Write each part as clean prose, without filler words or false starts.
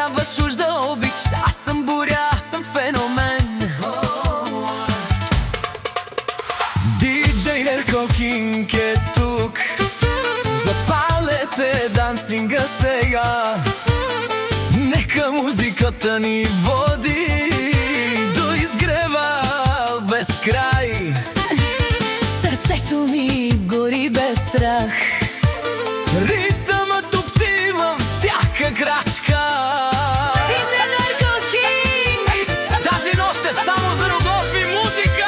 трябва чужда обич. Аз съм буря, аз съм феномен. Диджей Неркъл Кинг е тук. Запалете дансинга сега. Нека музиката ни води до изгрева без край. Сърцето ми гори без страх. Ритъмът топти във всяка крачка. Диджей Неркъл Кинг! Тази нощ е само за любов и музика.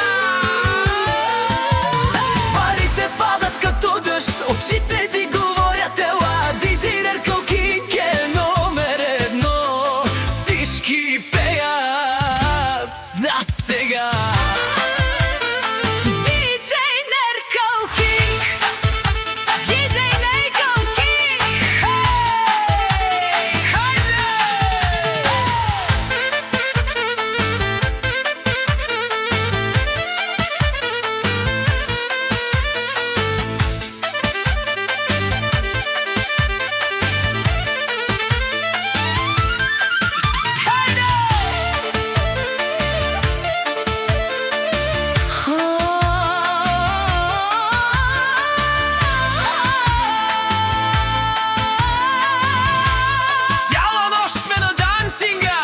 Парите падат като дъжд, очите ти говорят ела. Диджей Неркъл Кинг е номер едно. Всички пеят с нас сега. Диджей Неркъл Кинг! Диджей Неркъл Кинг! Хайде! Цяла нощ сме на дансинга.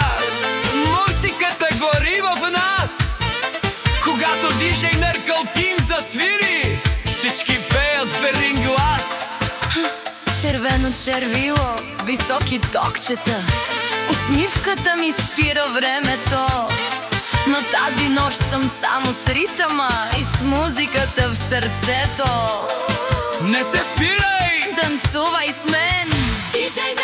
Музиката гори в нас. Когато Диджей Неркъл Кинг засвири, всички пеят в един глас. Червено червило, високи токчета. Усмивката ми спира времето. Но тази нощ съм само с ритъма и с музиката в сърцето. Не се спирай! Танцувай с мен! Диджей